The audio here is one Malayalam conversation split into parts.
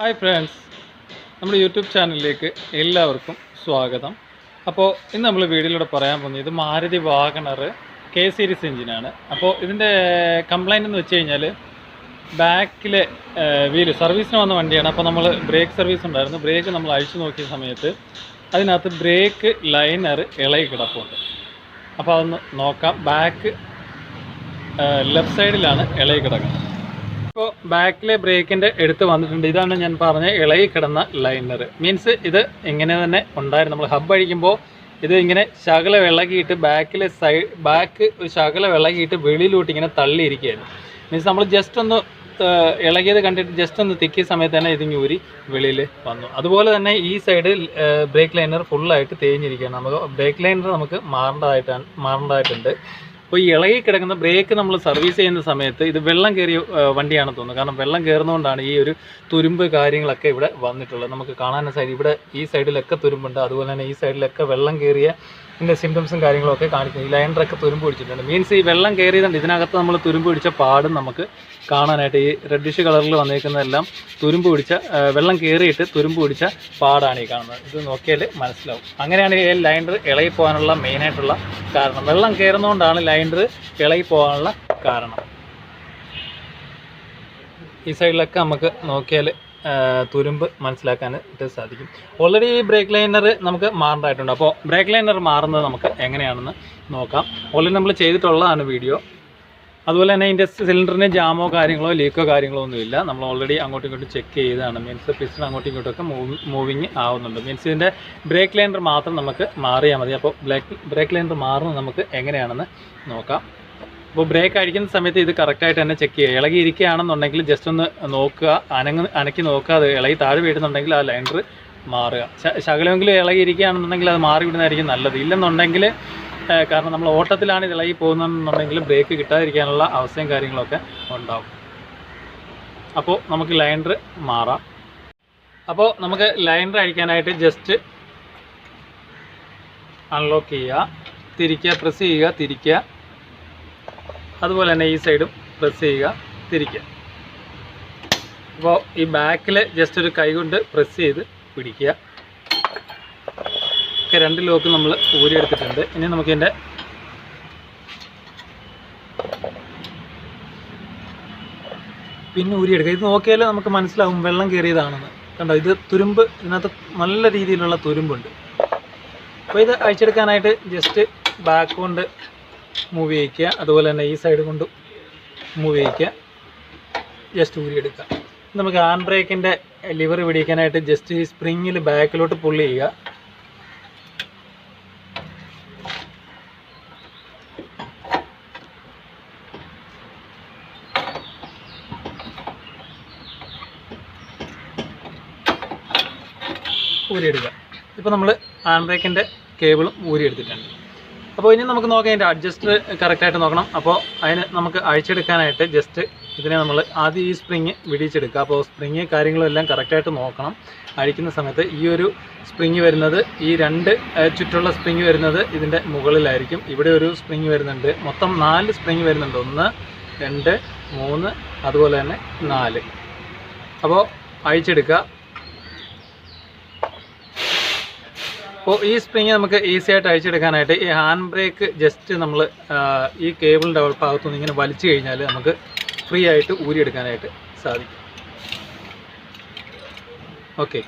ഹായ് ഫ്രണ്ട്സ്, നമ്മുടെ യൂട്യൂബ് ചാനലിലേക്ക് എല്ലാവർക്കും സ്വാഗതം. അപ്പോൾ ഇന്ന് നമ്മൾ വീഡിയോയിലൂടെ പറയാൻ പോകുന്നത് ഇത് മാരുതി വാഗണർ കെ സീരീസ് എഞ്ചിനാണ്. അപ്പോൾ ഇതിൻ്റെ കംപ്ലൈൻറ്റ് എന്ന് വെച്ച് കഴിഞ്ഞാൽ ബാക്കിലെ വീല് സർവീസിന് വന്ന വണ്ടിയാണ്. അപ്പോൾ നമ്മൾ ബ്രേക്ക് സർവീസ് ഉണ്ടായിരുന്നു. ബ്രേക്ക് നമ്മൾ അഴിച്ചു നോക്കിയ സമയത്ത് അതിനകത്ത് ബ്രേക്ക് ലൈനർ ഇളകി കിടപ്പുണ്ട്. അപ്പോൾ അതൊന്ന് നോക്കാം. ബാക്ക് ലെഫ്റ്റ് സൈഡിലാണ് ഇളകി കിടക്കുന്നത്. ഇപ്പോൾ ബാക്കിലെ ബ്രേക്കിൻ്റെ എടുത്ത് വന്നിട്ടുണ്ട്. ഇതാണ് ഞാൻ പറഞ്ഞ ഇളകി കിടന്ന ലൈനർ. മീൻസ് ഇത് ഇങ്ങനെ തന്നെ ഉണ്ടായിരുന്നു. നമ്മൾ ഹബ്ബ് അഴിക്കുമ്പോൾ ഇത് ഇങ്ങനെ ശകല ഇളകിയിട്ട് ബാക്കിലെ ബാക്ക് ഒരു ശകല ഇളകിയിട്ട് വെളിയിലോട്ട് ഇങ്ങനെ തള്ളിയിരിക്കുകയായിരുന്നു. മീൻസ് നമ്മൾ ജസ്റ്റ് ഒന്ന് ഇളകിയത് കണ്ടിട്ട് ജസ്റ്റ് ഒന്ന് തിക്കിയ സമയത്ത് തന്നെ ഇതിങ്ങ് ഊരി വെളിയിൽ വന്നു. അതുപോലെ തന്നെ ഈ സൈഡ് ബ്രേക്ക് ലൈനർ ഫുള്ളായിട്ട് തേഞ്ഞിരിക്കുകയാണ്. നമുക്ക് ബ്രേക്ക് ലൈനർ നമുക്ക് മാറേണ്ടതായിട്ടുണ്ട്. അപ്പോൾ ഈ ഇളകി കിടക്കുന്ന ബ്രേക്ക് നമ്മൾ സർവീസ് ചെയ്യുന്ന സമയത്ത് ഇത് വെള്ളം കയറിയ വണ്ടിയാണെന്ന് തോന്നുന്നു. കാരണം വെള്ളം കയറുന്നതുകൊണ്ടാണ് ഈ ഒരു തുരുമ്പ് കാര്യങ്ങളൊക്കെ ഇവിടെ വന്നിട്ടുള്ളത്. നമുക്ക് കാണാൻ സൈഡ് ഇവിടെ ഈ സൈഡിലൊക്കെ തുരുമ്പുണ്ട്. അതുപോലെ തന്നെ ഈ സൈഡിലൊക്കെ വെള്ളം കയറിയ സിംറ്റംസും കാര്യങ്ങളൊക്കെ കാണിക്കുന്നു. ഈ ലൈനറൊക്കെ തുരുമ്പ് പിടിച്ചിട്ടുണ്ട്. മീൻസ് ഈ വെള്ളം കയറിയതുകൊണ്ട് ഇതിനകത്ത് നമ്മൾ തുരുമ്പ് പിടിച്ച പാടും നമുക്ക് കാണാനായിട്ട് ഈ റെഡിഷ് കളറിൽ വന്നിരിക്കുന്നതെല്ലാം തുരുമ്പ് പിടിച്ച വെള്ളം കയറിയിട്ട് തുരുമ്പ് പിടിച്ച പാടാണ് ഈ കാണുന്നത്. ഇത് നോക്കിയാൽ മനസ്സിലാവും. അങ്ങനെയാണ് ഈ ലൈനർ ഇളകി പോകാനുള്ള മെയിനായിട്ടുള്ള കാരണം. വെള്ളം കയറുന്നതുകൊണ്ടാണ് ലൈനർ ഇളകി പോകാനുള്ള കാരണം. ഈ സൈഡിലൊക്കെ നമുക്ക് നോക്കിയാൽ തുരുമ്പ് മനസ്സിലാക്കാനായിട്ട് സാധിക്കും. ഓൾറെഡി ഈ ബ്രേക്ക് ലൈനർ നമുക്ക് മാറേണ്ടതായിട്ടുണ്ട്. അപ്പോൾ ബ്രേക്ക് ലൈനർ മാറുന്നത് നമുക്ക് എങ്ങനെയാണെന്ന് നോക്കാം. ഓൾറെഡി നമ്മൾ ചെയ്തിട്ടുള്ളതാണ് വീഡിയോ. അതുപോലെ തന്നെ ഇതിൻ്റെ സിലിണ്ടറിന് ജാമോ കാര്യങ്ങളോ ലീക്കോ കാര്യങ്ങളോ ഒന്നുമില്ല. നമ്മൾ ഓൾറെഡി അങ്ങോട്ടും ഇങ്ങോട്ടും ചെക്ക് ചെയ്തതാണ്. മീൻസ് പിസ്റ്റൺ അങ്ങോട്ടും ഇങ്ങോട്ടൊക്കെ മൂവിങ് ആവുന്നുണ്ട്. മീൻസ് ഇതിൻ്റെ ബ്രേക്ക് ലൈനർ മാത്രം നമുക്ക് മാറിയാൽ മതി. അപ്പോൾ ബ്രേക്ക് ലൈനർ മാറുന്നത് നമുക്ക് എങ്ങനെയാണെന്ന് നോക്കാം. അപ്പോൾ ബ്രേക്ക് അടിക്കുന്ന സമയത്ത് ഇത് കറക്റ്റായിട്ട് തന്നെ ചെക്ക് ചെയ്യുക. ഇളകി ഇരിക്കുകയാണെന്നുണ്ടെങ്കിൽ ജസ്റ്റ് ഒന്ന് നോക്കുക, അനക്കി നോക്കുക. അത് ഇളകി താഴെ വീഴുന്നുണ്ടെങ്കിൽ ആ ലൈനർ മാറുക. ശകലമെങ്കിലും ഇളകി ഇരിക്കുകയാണെന്നുണ്ടെങ്കിൽ അത് മാറി വിടുന്നതായിരിക്കും നല്ലത്. ഇല്ലെന്നുണ്ടെങ്കിൽ കാരണം നമ്മൾ ഓട്ടത്തിലാണ് ഇത് ഇളകി പോകുന്നതെന്നുണ്ടെങ്കിൽ ബ്രേക്ക് കിട്ടാതിരിക്കാനുള്ള അവസ്ഥയും കാര്യങ്ങളൊക്കെ ഉണ്ടാവും. അപ്പോൾ നമുക്ക് ലൈനർ മാറാം. അപ്പോൾ നമുക്ക് ലൈനർ അഴിക്കാനായിട്ട് ജസ്റ്റ് അൺലോക്ക് ചെയ്യുക, തിരിക്കുക, പ്രസ് ചെയ്യുക, തിരിക്കുക. അതുപോലെ തന്നെ ഈ സൈഡും പ്രസ് ചെയ്യുക, തിരിക്കുക. അപ്പോൾ ഈ ബാക്കിൽ ജസ്റ്റ് ഒരു കൈ കൊണ്ട് പ്രസ് ചെയ്ത് പിടിക്കുക. ഒക്കെ രണ്ട് ലോക്ക് നമ്മൾ ഊരിയെടുത്തിട്ടുണ്ട്. ഇനി നമുക്കിതിൻ്റെ പിന്നെ ഊരിയെടുക്കുക. ഇത് നോക്കിയാൽ നമുക്ക് മനസ്സിലാവും വെള്ളം കയറിയതാണെന്ന്. കണ്ടോ, ഇത് തുരുമ്പ്, ഇതിനകത്ത് നല്ല രീതിയിലുള്ള തുരുമ്പുണ്ട്. അപ്പോൾ ഇത് അഴിച്ചെടുക്കാനായിട്ട് ജസ്റ്റ് ബാക്ക് കൊണ്ട് മൂവ് ചെയ്യിക്കുക. അതുപോലെ തന്നെ ഈ സൈഡ് കൊണ്ട് മൂവ് ചെയ്യിക്കുക, ജസ്റ്റ് ഊരിയെടുക്കുക. നമുക്ക് ഹാൻഡ് ബ്രേക്കിൻ്റെ ലിവർ പിടിക്കാനായിട്ട് ജസ്റ്റ് ഈ സ്പ്രിങ്ങിൽ ബാക്കിലോട്ട് പുള്ളി ചെയ്യുക. ഊരിയെടുക്കുക. ഇപ്പോൾ നമ്മൾ ഹാൻഡ് ബ്രേക്കിൻ്റെ കേബിളും ഊരിയെടുത്തിട്ടുണ്ട്. അപ്പോൾ ഇനി നമുക്ക് നോക്കാം അതിൻ്റെ അഡ്ജസ്റ്റർ കറക്റ്റായിട്ട് നോക്കണം. അപ്പോൾ അതിന് നമുക്ക് അഴിച്ചെടുക്കാനായിട്ട് ജസ്റ്റ് ഇതിനെ നമ്മൾ ആദ്യം ഈ സ്പ്രിങ് വിടിച്ചെടുക്കുക. അപ്പോൾ സ്പ്രിങ് കാര്യങ്ങളും എല്ലാം കറക്റ്റായിട്ട് നോക്കണം. അഴിക്കുന്ന സമയത്ത് ഈ ഒരു സ്പ്രിങ് വരുന്നത്, ഈ രണ്ട് ചുറ്റുള്ള സ്പ്രിങ് വരുന്നത് ഇതിൻ്റെ മുകളിലായിരിക്കും. ഇവിടെ ഒരു സ്പ്രിങ് വരുന്നുണ്ട്. മൊത്തം 4 സ്പ്രിങ് വരുന്നുണ്ട്. 1, 2, 3, അതുപോലെ തന്നെ 4. അപ്പോൾ അഴിച്ചെടുക്കുക. അപ്പോൾ ഈ സ്പ്രിങ് നമുക്ക് ഈസി ആയിട്ട് അഴിച്ചെടുക്കാനായിട്ട് ഈ ഹാൻഡ് ബ്രേക്ക് ജസ്റ്റ് നമ്മൾ ഈ കേബിളിൻ്റെ ഭാഗത്തുനിന്ന് ഇങ്ങനെ വലിച്ചു കഴിഞ്ഞാൽ നമുക്ക് ഫ്രീ ആയിട്ട് ഊരിയെടുക്കാനായിട്ട് സാധിക്കും. ഓക്കെ,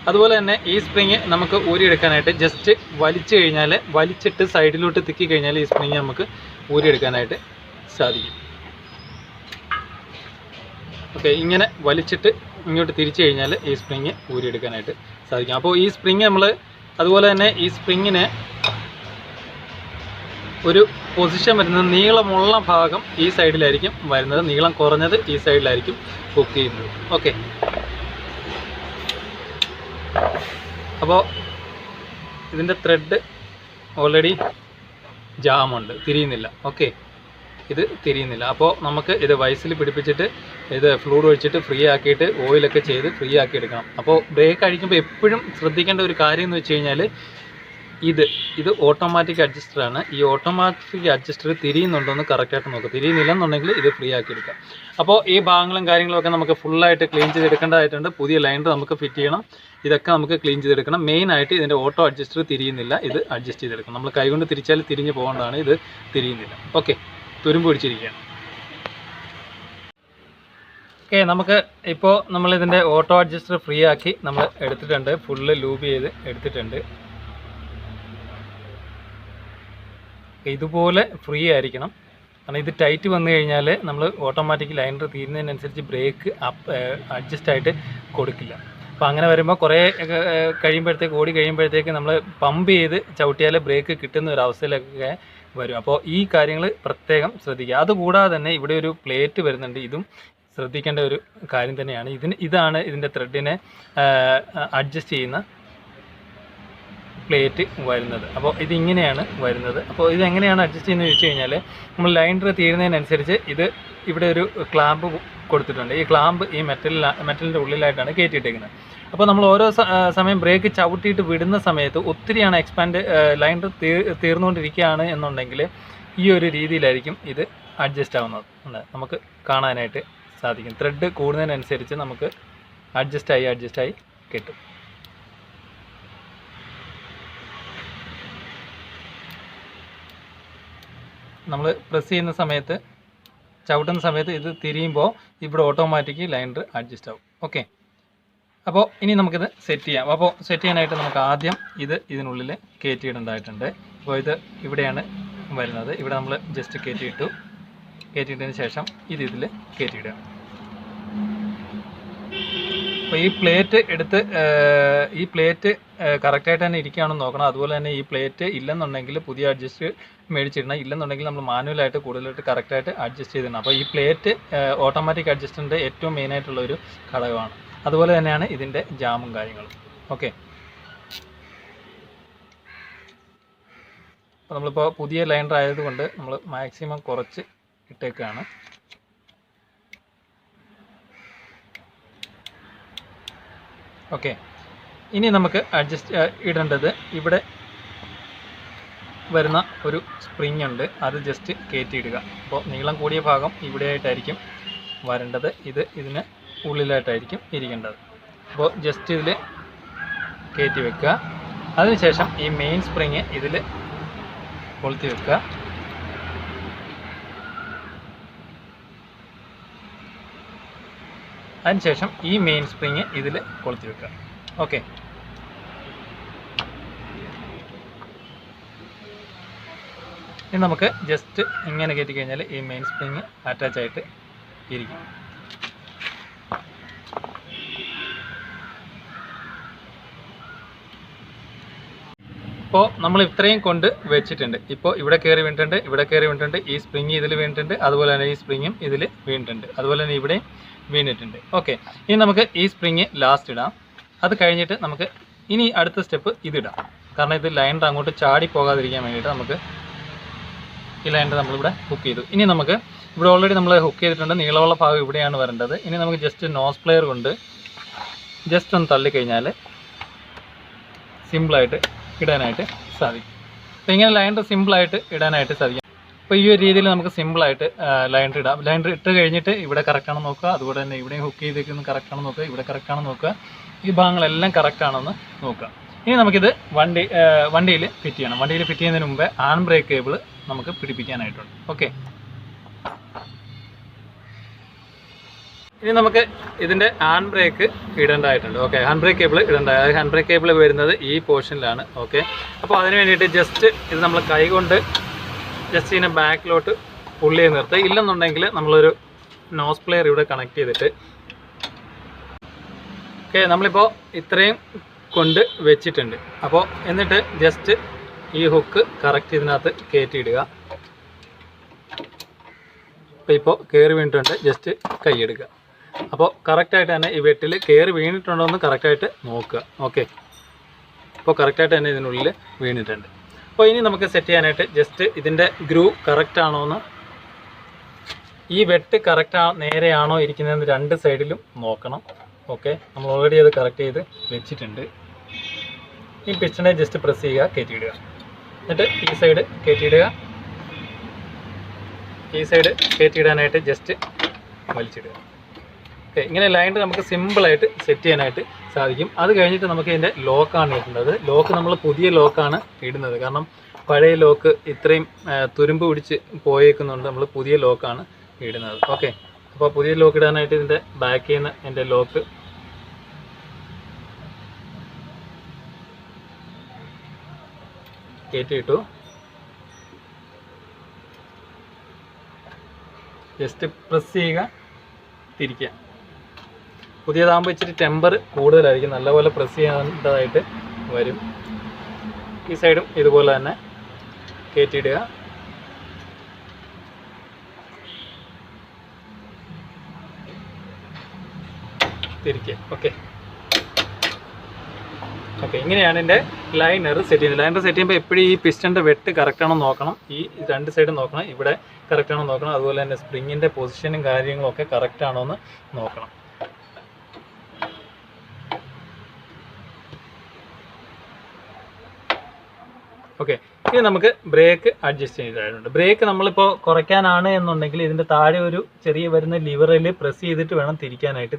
അതുപോലെ തന്നെ ഈ സ്പ്രിങ് നമുക്ക് ഊരിയെടുക്കാനായിട്ട് ജസ്റ്റ് വലിച്ചു കഴിഞ്ഞാൽ, വലിച്ചിട്ട് സൈഡിലോട്ട് തിക്കി കഴിഞ്ഞാൽ ഈ സ്പ്രിങ് നമുക്ക് ഊരിയെടുക്കാനായിട്ട് സാധിക്കും. ഓക്കെ, ഇങ്ങനെ വലിച്ചിട്ട് ഇങ്ങോട്ട് തിരിച്ചു കഴിഞ്ഞാൽ ഈ സ്പ്രിങ് ഊരിയെടുക്കാനായിട്ട് സാധിക്കും. അപ്പോൾ ഈ സ്പ്രിങ് നമ്മൾ അതുപോലെ തന്നെ ഈ സ്പ്രിങ്ങിന് ഒരു പൊസിഷൻ വരുന്നത്, നീളമുള്ള ഭാഗം ഈ സൈഡിലായിരിക്കും വരുന്നത്, നീളം കുറഞ്ഞത് ഈ സൈഡിലായിരിക്കും ഹുക്ക് ചെയ്യുന്നത്. ഓക്കെ, അപ്പോൾ ഇതിൻ്റെ ത്രെഡ് ഓൾറെഡി ജാമുണ്ട്, തിരിയുന്നില്ല. ഓക്കെ, ഇത് തിരിയുന്നില്ല. അപ്പോൾ നമുക്ക് ഇത് വൈസിൽ പിടിപ്പിച്ചിട്ട് ഇത് ഫ്ലൂയിഡ് ഒഴിച്ചിട്ട് ഫ്രീ ആക്കിയിട്ട് ഓയിലൊക്കെ ചെയ്ത് ഫ്രീ ആക്കി എടുക്കണം. അപ്പോൾ ബ്രേക്ക് അഴിക്കുമ്പോൾ എപ്പോഴും ശ്രദ്ധിക്കേണ്ട ഒരു കാര്യം എന്ന് വെച്ച് കഴിഞ്ഞാൽ ഇത് ഓട്ടോമാറ്റിക് അഡ്ജസ്റ്ററാണ്. ഈ ഓട്ടോമാറ്റിക് അഡ്ജസ്റ്റർ തിരിയുന്നുണ്ടോ എന്ന് കറക്റ്റായിട്ട് നോക്കുക. തിരിയുന്നില്ലെന്നുണ്ടെങ്കിൽ ഇത് ഫ്രീ ആക്കി എടുക്കാം. അപ്പോൾ ഈ ഭാഗങ്ങളും കാര്യങ്ങളൊക്കെ നമുക്ക് ഫുള്ളായിട്ട് ക്ലീൻ ചെയ്തെടുക്കേണ്ടതായിട്ടുണ്ട്. പുതിയ ലൈനർ നമുക്ക് ഫിറ്റ് ചെയ്യണം. ഇതൊക്കെ നമുക്ക് ക്ലീൻ ചെയ്തെടുക്കണം. മെയിനായിട്ട് ഇതിൻ്റെ ഓട്ടോ അഡ്ജസ്റ്റർ തിരിയുന്നില്ല. ഇത് അഡ്ജസ്റ്റ് ചെയ്തെടുക്കണം. നമ്മൾ കൈകൊണ്ട് തിരിച്ചാൽ തിരിഞ്ഞ് പോകേണ്ടതാണ്. ഇത് തിരിയുന്നില്ല. ഓക്കെ, തുരുമ്പ് പിടിച്ചിരിക്കുകയാണ്. ഓക്കെ, നമുക്ക് ഇപ്പോൾ നമ്മളിതിൻ്റെ ഓട്ടോ അഡ്ജസ്റ്റർ ഫ്രീ ആക്കി നമ്മൾ എടുത്തിട്ടുണ്ട്. ഫുള്ള് ലൂബ് ചെയ്ത് എടുത്തിട്ടുണ്ട്. ഇതുപോലെ ഫ്രീ ആയിരിക്കണം. കാരണം ഇത് ടൈറ്റ് വന്നു കഴിഞ്ഞാൽ നമ്മൾ ഓട്ടോമാറ്റിക് ലൈനർ തീരുന്നതിനനുസരിച്ച് ബ്രേക്ക് അഡ്ജസ്റ്റ് ആയിട്ട് കൊടുക്കില്ല. അപ്പോൾ അങ്ങനെ വരുമ്പോൾ കുറേ കഴിയുമ്പോഴത്തേക്ക് ഓടി കഴിയുമ്പോഴത്തേക്ക് നമ്മൾ പമ്പ് ചെയ്ത് ചവിട്ടിയാൽ ബ്രേക്ക് കിട്ടുന്ന ഒരു അവസ്ഥയിലൊക്കെ വരും. അപ്പോൾ ഈ കാര്യങ്ങൾ പ്രത്യേകം ശ്രദ്ധിക്കുക. അതുകൂടാതെ തന്നെ ഇവിടെ ഒരു പ്ലേറ്റ് വരുന്നുണ്ട്. ഇതും ശ്രദ്ധിക്കേണ്ട ഒരു കാര്യം തന്നെയാണ്. ഇതാണ് ഇതിൻ്റെ ത്രെഡിനെ അഡ്ജസ്റ്റ് ചെയ്യുന്ന പ്ലേറ്റ് വരുന്നത്. അപ്പോൾ ഇതിങ്ങനെയാണ് വരുന്നത്. അപ്പോൾ ഇതെങ്ങനെയാണ് അഡ്ജസ്റ്റ് ചെയ്യുന്നത് ചോദിച്ചു കഴിഞ്ഞാൽ, നമ്മൾ ലൈനർ തീരുന്നതിനനുസരിച്ച് ഇവിടെ ഒരു ക്ലാമ്പ് കൊടുത്തിട്ടുണ്ട്. ഈ ക്ലാമ്പ് ഈ മെറ്റലിൻ്റെ ഉള്ളിലായിട്ടാണ് കയറ്റിയിട്ടേക്കുന്നത്. അപ്പോൾ നമ്മൾ ഓരോ സമയം ബ്രേക്ക് ചവിട്ടിയിട്ട് വിടുന്ന സമയത്ത് ഒത്തിരിയാണ് ലൈനർ തീർന്നുകൊണ്ടിരിക്കുകയാണ് എന്നുണ്ടെങ്കിൽ ഈ ഒരു രീതിയിലായിരിക്കും ഇത് അഡ്ജസ്റ്റ് ആവുന്നത്. നമുക്ക് കാണാനായിട്ട് സാധിക്കും. ത്രെഡ് കൂടുന്നതിനനുസരിച്ച് നമുക്ക് അഡ്ജസ്റ്റായി കിട്ടും. നമ്മൾ പ്രസ് ചെയ്യുന്ന സമയത്ത്, ചവിട്ടുന്ന സമയത്ത് ഇത് തിരിയുമ്പോൾ ഇവിടെ ഓട്ടോമാറ്റിക് ലൈനർ അഡ്ജസ്റ്റ് ആവും. ഓക്കെ, അപ്പോൾ ഇനി നമുക്കിത് സെറ്റ് ചെയ്യാം. അപ്പോൾ സെറ്റ് ചെയ്യാനായിട്ട് നമുക്ക് ആദ്യം ഇതിനുള്ളിൽ കയറ്റിയിടേണ്ടതായിട്ടുണ്ട്. അപ്പോൾ ഇത് ഇവിടെയാണ് വരുന്നത്. ഇവിടെ നമ്മൾ ജസ്റ്റ് കയറ്റിയിട്ടതിന് ശേഷം ഇതിൽ കയറ്റിയിടുക. അപ്പോൾ ഈ പ്ലേറ്റ് കറക്റ്റായിട്ട് തന്നെ ഇരിക്കുകയാണെന്ന് നോക്കണം. അതുപോലെ തന്നെ ഈ പ്ലേറ്റ് ഇല്ലെന്നുണ്ടെങ്കിൽ പുതിയ അഡ്ജസ്റ്റ് മേടിച്ചിടണം. ഇല്ലെന്നുണ്ടെങ്കിൽ നമ്മൾ മാനുവലായിട്ട് കൂടുതലായിട്ട് കറക്റ്റായിട്ട് അഡ്ജസ്റ്റ് ചെയ്തിടണം. അപ്പോൾ ഈ പ്ലേറ്റ് ഓട്ടോമാറ്റിക് അഡ്ജസ്റ്ററിൻ്റെ ഏറ്റവും മെയിനായിട്ടുള്ള ഒരു ഘടകമാണ്. അതുപോലെ തന്നെയാണ് ഇതിൻ്റെ ജാമും കാര്യങ്ങളും. ഓക്കെ, അപ്പോൾ നമ്മളിപ്പോൾ പുതിയ ലൈനർ ആയതുകൊണ്ട് നമ്മൾ മാക്സിമം കുറച്ച് ഇട്ടേക്കാണ്. ഓക്കെ, ഇനി നമുക്ക് ഇടേണ്ടത് ഇവിടെ വരുന്ന ഒരു സ്പ്രിങ് ഉണ്ട്. അത് ജസ്റ്റ് കയറ്റിയിടുക. അപ്പോൾ നീളം കൂടിയ ഭാഗം ഇവിടെയായിട്ടായിരിക്കും വരേണ്ടത്. ഇതിന് ഉള്ളിലായിട്ടായിരിക്കും ഇരിക്കേണ്ടത്. അപ്പോൾ ജസ്റ്റ് ഇതിൽ കയറ്റി വെക്കുക. അതിനുശേഷം ഈ മെയിൻ സ്പ്രിങ് ഇതിൽ കൊളുത്തി വെക്കുക. അതിനുശേഷം ഈ മെയിൻ സ്പ്രിങ് ഇതിൽ കൊളുത്തി വെക്കുക. ഓക്കെ, ഇനി നമുക്ക് ജസ്റ്റ് ഇങ്ങനെ കയറ്റി കഴിഞ്ഞാൽ ഈ മെയിൻ സ്പ്രിങ് അറ്റാച്ച് ആയിട്ട് ഇരിക്കും. ഇപ്പോൾ നമ്മൾ ഇത്രയും കൊണ്ട് വെച്ചിട്ടുണ്ട്. ഇപ്പോൾ ഇവിടെ കയറി വീണിട്ടുണ്ട്, ഈ സ്പ്രിങ് ഇതിൽ വീണിട്ടുണ്ട്, അതുപോലെ തന്നെ ഈ സ്പ്രിങ്ങും ഇതിൽ വീണിട്ടുണ്ട്, അതുപോലെ തന്നെ ഇവിടെയും വീണിട്ടുണ്ട്. ഓക്കെ, ഇനി നമുക്ക് ഈ സ്പ്രിങ് ലാസ്റ്റ് ഇടാം. അത് കഴിഞ്ഞിട്ട് നമുക്ക് ഇനി അടുത്ത സ്റ്റെപ്പ് ഇതിടാം. കാരണം ഇത് ലൈനർ അങ്ങോട്ട് ചാടി പോകാതിരിക്കാൻ വേണ്ടിയിട്ട് നമുക്ക് ഈ ലൈനർ നമ്മളിവിടെ ഹുക്ക് ചെയ്തു. ഇനി നമുക്ക് ഇവിടെ ഓൾറെഡി നമ്മൾ ഹുക്ക് ചെയ്തിട്ടുണ്ട്. നീളമുള്ള ഭാഗം ഇവിടെയാണ് വരേണ്ടത്. ഇനി നമുക്ക് ജസ്റ്റ് നോസ് പ്ലെയർ കൊണ്ട് ജസ്റ്റ് ഒന്ന് തള്ളിക്കഴിഞ്ഞാൽ സിമ്പിളായിട്ട് ഇടാനായിട്ട് സാധിക്കും. അപ്പോൾ ഇങ്ങനെ ലൈനർ സിമ്പിളായിട്ട് ഇടാനായിട്ട് സാധിക്കും. അപ്പോൾ ഈ ഒരു രീതിയിൽ നമുക്ക് സിമ്പിളായിട്ട് ലൈനർ ഇടാം. ലൈനർ ഇട്ട് കഴിഞ്ഞിട്ട് ഇവിടെ കറക്റ്റാണെന്ന് നോക്കുക. അതുപോലെ തന്നെ ഇവിടെയും ഹുക്ക് ചെയ്തേക്കുന്നത് കറക്റ്റാണെന്ന് നോക്കുക. ഇവിടെ കറക്റ്റാണെന്ന് നോക്കുക. ഈ ഭാഗങ്ങളെല്ലാം കറക്റ്റാണെന്ന് നോക്കുക. ഇനി നമുക്കിത് വണ്ടിയിൽ ഫിറ്റ് ചെയ്യണം. വണ്ടിയിൽ ഫിറ്റ് ചെയ്യുന്നതിന് മുമ്പേ ഹാൻഡ് ബ്രേക്ക് കേബിൾ നമുക്ക് പിടിപ്പിക്കാനായിട്ടുണ്ട്. ഓക്കെ, ഇനി നമുക്ക് ഇതിൻ്റെ ഹാൻഡ് ബ്രേക്ക് ഇടേണ്ടതായിട്ടുണ്ട്. ഓക്കെ, ഹാൻഡ് ബ്രേക്ക് കേബിൾ ഇടേണ്ടത്. ഹാൻഡ് ബ്രേക്ക് കേബിൾ വരുന്നത് ഈ പോർഷനിലാണ്. ഓക്കെ, അപ്പോൾ അതിന് വേണ്ടിയിട്ട് ജസ്റ്റ് ഇത് നമ്മൾ കൈ കൊണ്ട് ജസ്റ്റ് ഇതിനെ ബാക്കിലോട്ട് പുള്ളി ചെയ്ത് നിർത്തുക. ഇല്ലെന്നുണ്ടെങ്കിൽ നമ്മളൊരു നോസ് പ്ലെയർ ഇവിടെ കണക്ട് ചെയ്തിട്ട് ഓക്കെ, നമ്മളിപ്പോൾ ഇത്രയും കൊണ്ട് വെച്ചിട്ടുണ്ട്. അപ്പോൾ എന്നിട്ട് ജസ്റ്റ് ഈ ഹുക്ക് കറക്റ്റ് ഇതിനകത്ത് കയറ്റിയിടുക. ഇപ്പോൾ കയറി വീണിട്ടുണ്ട്, ജസ്റ്റ് കൈയെടുക്കുക. അപ്പോൾ കറക്റ്റായിട്ട് തന്നെ ഈ വെട്ടിൽ കയറി വീണിട്ടുണ്ടോ എന്ന് കറക്റ്റായിട്ട് നോക്കുക. ഓക്കെ, അപ്പോൾ കറക്റ്റായിട്ട് തന്നെ ഇതിനുള്ളിൽ വീണിട്ടുണ്ട്. അപ്പോൾ ഇനി നമുക്ക് സെറ്റ് ചെയ്യാനായിട്ട് ജസ്റ്റ് ഇതിൻ്റെ ഗ്രൂ കറക്റ്റ് ആണോ എന്ന്, ഈ വെട്ട് നേരെയാണോ ഇരിക്കുന്നതെന്ന് രണ്ട് സൈഡിലും നോക്കണം. ഓക്കെ, നമ്മൾ ഓൾറെഡി അത് കറക്റ്റ് ചെയ്ത് വെച്ചിട്ടുണ്ട്. ഈ പിസ്റ്റനെ ജസ്റ്റ് പ്രസ് ചെയ്യുക, കയറ്റിയിടുക. എന്നിട്ട് ഈ സൈഡ് കയറ്റിയിടുക. ഈ സൈഡ് കയറ്റിയിടാനായിട്ട് ജസ്റ്റ് വലിച്ചിടുക. ഓക്കെ, ഇങ്ങനെ ലൈൻ നമുക്ക് സിമ്പിളായിട്ട് സെറ്റ് ചെയ്യാനായിട്ട് സാധിക്കും. അത് കഴിഞ്ഞിട്ട് നമുക്ക് ഇതിൻ്റെ ലോക്കാണ് ഇടുന്നത്. ലോക്ക് നമ്മൾ പുതിയ ലോക്കാണ് ഇടുന്നത്. കാരണം പഴയ ലോക്ക് ഇത്രയും തുരുമ്പ് പിടിച്ച് പോയേക്കുന്നുണ്ട്. നമ്മൾ പുതിയ ലോക്കാണ് ഇടുന്നത്. ഓക്കെ, അപ്പോൾ പുതിയ ലോക്ക് ഇടാനായിട്ട് ഇതിൻ്റെ ബാക്കിൽ നിന്ന് എൻ്റെ ലോക്ക് കയറ്റിയിട്ടു. ജസ്റ്റ് പ്രസ് ചെയ്യുക, തിരിക്കുക. പുതിയതാകുമ്പോൾ ഇച്ചിരി ടെമ്പർ കൂടുതലായിരിക്കും, നല്ലപോലെ പ്രസ് ചെയ്യേണ്ടതായിട്ട് വരും. ഈ സൈഡും ഇതുപോലെ തന്നെ കയറ്റിയിടുക. തിരിക്കുക. ഓക്കെ ഓക്കെ, ഇങ്ങനെയാണ് എൻ്റെ ലൈനർ സെറ്റ് ചെയ്യുന്നത്. ലൈനർ സെറ്റ് ചെയ്യുമ്പോൾ എപ്പോഴും ഈ പിസ്റ്റൻ്റെ വെട്ട് കറക്റ്റാണോ നോക്കണം, ഈ രണ്ട് സൈഡും നോക്കണം, ഇവിടെ കറക്റ്റാണോ നോക്കണം. അതുപോലെ തന്നെ സ്പ്രിങ്ങിൻ്റെ പൊസിഷനും കാര്യങ്ങളൊക്കെ കറക്റ്റാണോ എന്ന് നോക്കണം. ഓക്കെ, ഇനി നമുക്ക് ബ്രേക്ക് അഡ്ജസ്റ്റ് ചെയ്തിട്ടുണ്ട്. ബ്രേക്ക് നമ്മളിപ്പോൾ കുറയ്ക്കാനാണ് എന്നുണ്ടെങ്കിൽ ഇതിൻ്റെ താഴെ ഒരു ചെറിയ വരുന്ന ലിവറിൽ പ്രസ് ചെയ്തിട്ട് വേണം തിരിക്കാനായിട്ട്.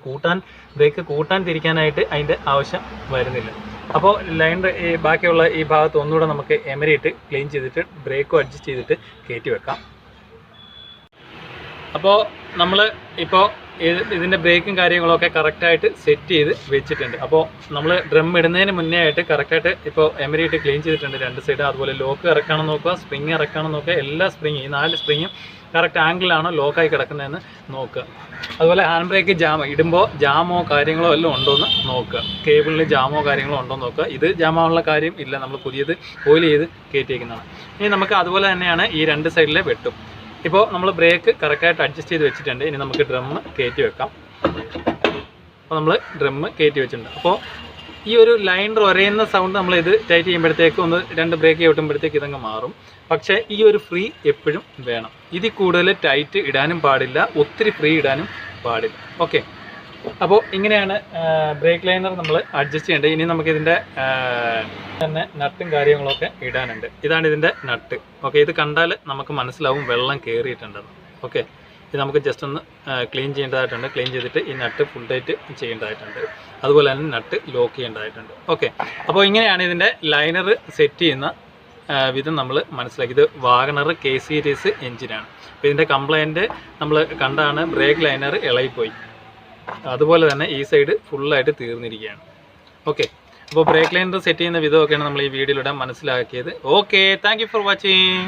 ബ്രേക്ക് കൂട്ടാൻ തിരിക്കാനായിട്ട് അതിൻ്റെ ആവശ്യം വരുന്നില്ല. അപ്പോൾ ലൈനർ ഈ ബാക്കിയുള്ള ഈ ഭാഗത്ത് ഒന്നുകൂടെ നമുക്ക് എമരിയിട്ട് ക്ലീൻ ചെയ്തിട്ട് ബ്രേക്കും അഡ്ജസ്റ്റ് ചെയ്തിട്ട് കയറ്റി വെക്കാം. അപ്പോൾ നമ്മൾ ഇപ്പോൾ ഇതിൻ്റെ ബ്രേക്കും കാര്യങ്ങളൊക്കെ കറക്റ്റായിട്ട് സെറ്റ് ചെയ്ത് വെച്ചിട്ടുണ്ട്. അപ്പോൾ നമ്മൾ ഡ്രം ഇടുന്നതിന് മുന്നേ ആയിട്ട് കറക്റ്റായിട്ട് ഇപ്പോൾ എമരിയിട്ട് ക്ലീൻ ചെയ്തിട്ടുണ്ട് രണ്ട് സൈഡ്. അതുപോലെ ലോക്ക് ഇറക്കാണെന്ന് നോക്കുക, സ്പ്രിങ് ഇറക്കാണെന്ന് നോക്കുക. എല്ലാ സ്പ്രിങ്ങും ഈ 4 സ്പ്രിങ്ങും കറക്റ്റ് ആംഗിളിലാണോ ലോക്കായി കിടക്കുന്നതെന്ന് നോക്കുക. അതുപോലെ ഹാൻഡ് ബ്രേക്ക് ഇടുമ്പോൾ ജാമോ കാര്യങ്ങളോ എല്ലാം ഉണ്ടോ എന്ന് നോക്കുക. കേബിളിൽ ജാമോ കാര്യങ്ങളോ ഉണ്ടോ എന്ന് നോക്കുക. ഇത് ജാമാനുള്ള കാര്യം ഇല്ല, നമ്മൾ പുതിയത് ഓയിൽ ചെയ്ത് കയറ്റിയേക്കുന്നതാണ്. ഇനി നമുക്ക് അതുപോലെ തന്നെയാണ് ഈ രണ്ട് സൈഡിലെ വെട്ടും. ഇപ്പോൾ നമ്മൾ ബ്രേക്ക് കറക്റ്റായിട്ട് അഡ്ജസ്റ്റ് ചെയ്ത് വെച്ചിട്ടുണ്ട്. ഇനി നമുക്ക് ഡ്രം കയറ്റി വെക്കാം. അപ്പോൾ നമ്മൾ ഡ്രം കയറ്റി വെച്ചിട്ടുണ്ട്. അപ്പോൾ ഈ ഒരു ലൈനർ ഒരയുന്ന സൗണ്ട് നമ്മളിത് ടൈറ്റ് ചെയ്യുമ്പോഴത്തേക്ക് 2 ബ്രേക്ക് ചവിട്ടുമ്പോഴത്തേക്ക് ഇതങ്ങ് മാറും. പക്ഷേ ഈ ഒരു ഫ്രീ എപ്പോഴും വേണം. ഇതിൽ കൂടുതൽ ടൈറ്റ് ഇടാനും പാടില്ല, ഒത്തിരി ഫ്രീ ഇടാനും പാടില്ല. ഓക്കെ, അപ്പോൾ ഇങ്ങനെയാണ് ബ്രേക്ക് ലൈനർ നമ്മൾ അഡ്ജസ്റ്റ് ചെയ്യേണ്ടത്. ഇനി നമുക്കിതിൻ്റെ തന്നെ നട്ടും കാര്യങ്ങളൊക്കെ ഇടാനുണ്ട്. ഇതാണ് ഇതിൻ്റെ നട്ട്. ഓക്കെ, ഇത് കണ്ടാൽ നമുക്ക് മനസ്സിലാവും വെള്ളം കയറിയിട്ടുണ്ടെന്ന്. ഓക്കെ, ഇത് നമുക്ക് ജസ്റ്റ് ഒന്ന് ക്ലീൻ ചെയ്യേണ്ടതായിട്ടുണ്ട്. ക്ലീൻ ചെയ്തിട്ട് ഈ നട്ട് ഫുൾ ടൈറ്റ് ചെയ്യേണ്ടതായിട്ടുണ്ട്. അതുപോലെ തന്നെ നട്ട് ലോക്ക് ചെയ്യേണ്ടതായിട്ടുണ്ട്. ഓക്കെ, അപ്പോൾ ഇങ്ങനെയാണ് ഇതിൻ്റെ ലൈനർ സെറ്റ് ചെയ്യുന്ന വിധം നമ്മൾ മനസ്സിലാക്കി. ഇത് വാഗണർ K സീരീസ് എഞ്ചിനാണ്. അപ്പോൾ ഇതിൻ്റെ കംപ്ലൈൻറ്റ് നമ്മൾ കണ്ടാണ് ബ്രേക്ക് ലൈനർ ഇളകിപ്പോയി. അതുപോലെ തന്നെ ഈ സൈഡ് ഫുള്ളായിട്ട് തീർന്നിരിക്കുകയാണ്. ഓക്കെ, അപ്പോൾ ബ്രേക്ക് ലൈനർ സെറ്റ് ചെയ്യുന്ന വിധമൊക്കെയാണ് നമ്മൾ ഈ വീഡിയോയിലൂടെ മനസ്സിലാക്കിയത്. Okay, thank you for watching.